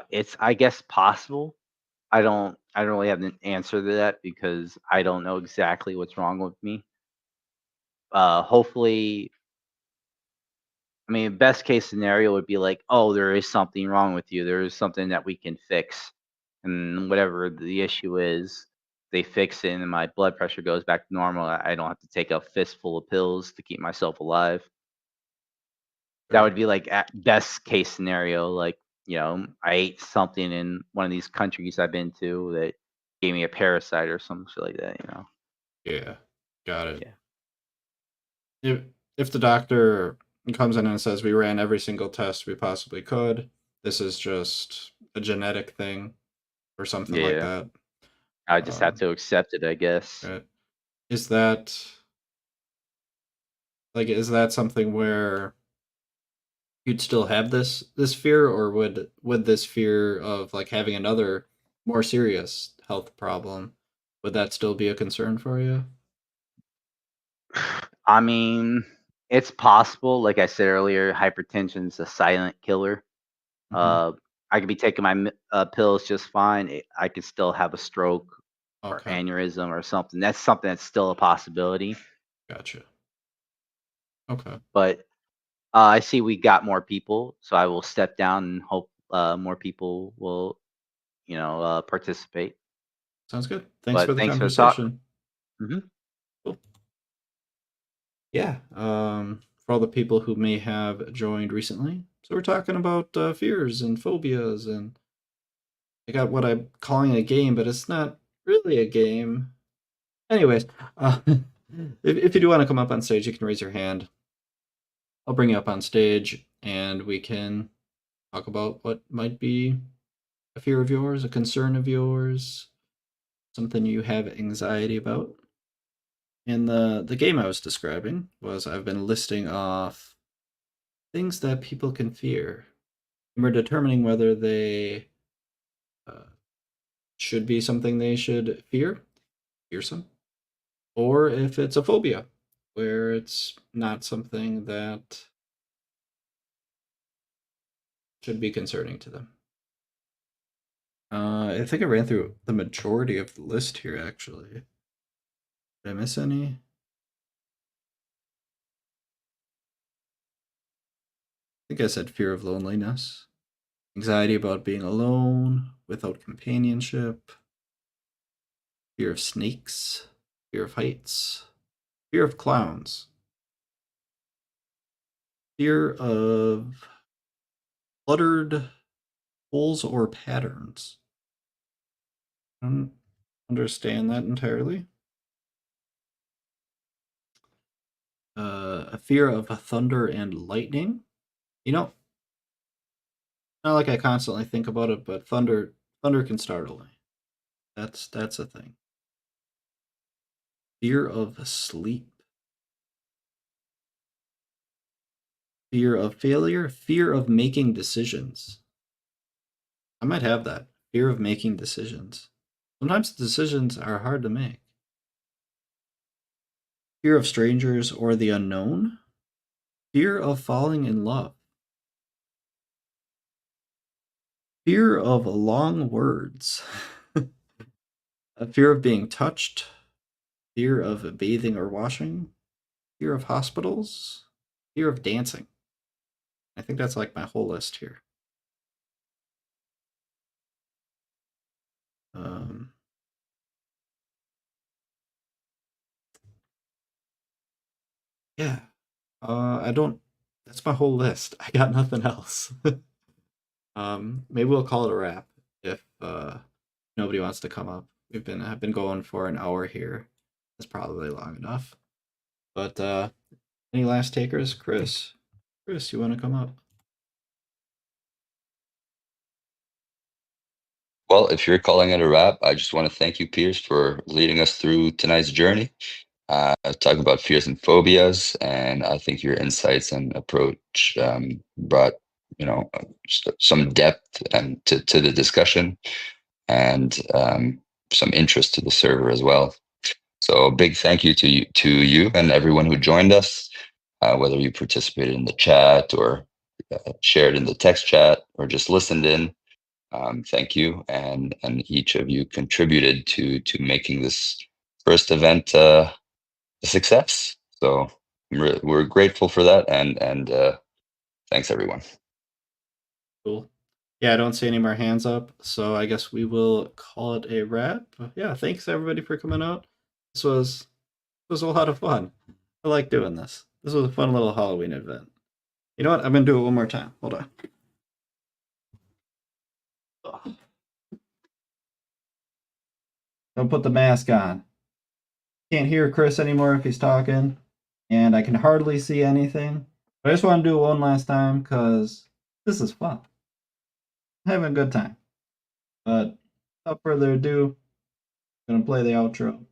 [SPEAKER 2] It's I guess possible. I don't really have an answer to that because I don't know exactly what's wrong with me. Hopefully, I mean, best case scenario would be like, oh, there is something wrong with you. There is something that we can fix, and whatever the issue is, they fix it, and my blood pressure goes back to normal. I don't have to take a fistful of pills to keep myself alive. That
[SPEAKER 1] Sure.
[SPEAKER 2] would be like at best case scenario. Like, I ate something in one of these countries I've been to that gave me a parasite or some shit like that.
[SPEAKER 1] Yeah. Got it.
[SPEAKER 2] Yeah.
[SPEAKER 1] If the doctor comes in and says we ran every single test we possibly could, this is just a genetic thing or something like
[SPEAKER 2] Yeah.
[SPEAKER 1] that.
[SPEAKER 2] I just have
[SPEAKER 1] Um,
[SPEAKER 2] to accept it, I guess.
[SPEAKER 1] right. Is that is that something where you'd still have this fear, or would this fear of like having another more serious health problem, would that still be a concern for you?
[SPEAKER 2] I mean, it's possible. Like I said earlier, hypertension's a silent killer.
[SPEAKER 1] Hmm.
[SPEAKER 2] Uh, I could be taking my pills just fine. I could still have a stroke or
[SPEAKER 1] Okay,
[SPEAKER 2] aneurysm or something. That's something that's still a possibility.
[SPEAKER 1] gotcha. Okay,
[SPEAKER 2] But I see we got more people, so I will step down and hope more people will, participate.
[SPEAKER 1] sounds good. Thanks for
[SPEAKER 2] But
[SPEAKER 1] the
[SPEAKER 2] thanks for the talk.
[SPEAKER 1] conversation.
[SPEAKER 2] Hmm.
[SPEAKER 1] Cool. Yeah. For all the people who may have joined recently, so we're talking about fears and phobias, and I got what I'm calling a game, but it's not really a game. Anyways, if you do want to come up on stage, you can raise your hand. I'll bring you up on stage, and we can talk about what might be a fear of yours, a concern of yours, something you have anxiety about. And the game I was describing was I've been listing off things that people can fear, and we're determining whether they uh, should be something they should fearsome, or if it's a phobia, where it's not something that should be concerning to them. I think I ran through the majority of the list here, actually. Did I miss any? think I said fear of loneliness. Anxiety about being alone, without companionship. Fear of snakes. Fear of heights. Fear of clowns. Fear of cluttered holes or patterns. I don't understand that entirely. A fear of thunder and lightning. You know, not like I constantly think about it, but thunder can startle me. That's a thing. Fear of sleep. Fear of failure. Fear of making decisions. I might have that. Fear of making decisions. Sometimes decisions are hard to make. Fear of strangers or the unknown. Fear of falling in love. Fear of long words. A fear of being touched. Fear of bathing or washing. Fear of hospitals. Fear of dancing. I think that's like my whole list here. Yeah. I don't. That's my whole list. I got nothing else. Maybe we'll call it a wrap if nobody wants to come up. I've been going for an hour here. That's probably long enough. But any last takers, Chris? Chris, you want to come up?
[SPEAKER 3] Well, if you're calling it a wrap, I just want to thank you, Piers, for leading us through tonight's journey. Talking about fears and phobias, and I think your insights and approach brought, some depth and to the discussion, and some interest to the server as well. So a big thank you to you and everyone who joined us, whether you participated in the chat or shared in the text chat or just listened in. Thank you, and each of you contributed to making this first event a success. So we're grateful for that, and thanks everyone.
[SPEAKER 1] Cool. Yeah, I don't see any more hands up, so I guess we will call it a wrap. Yeah, thanks everybody for coming out. This was a lot of fun. I like doing this. This was a fun little Halloween event. You know what? I'm gonna do it one more time. Hold on. Ugh. Don't put the mask on. Can't hear Chris anymore if he's talking, and I can hardly see anything. But I just want to do it one last time because this is fun. I'm having a good time. But without further ado, I'm gonna play the outro.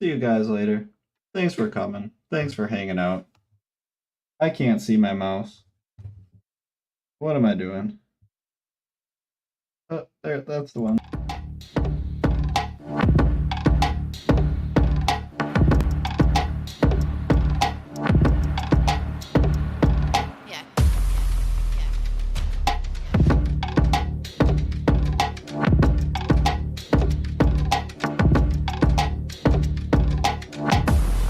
[SPEAKER 1] See you guys later. Thanks for coming. Thanks for hanging out. I can't see my mouse. What am I doing? Oh, there, that's the one.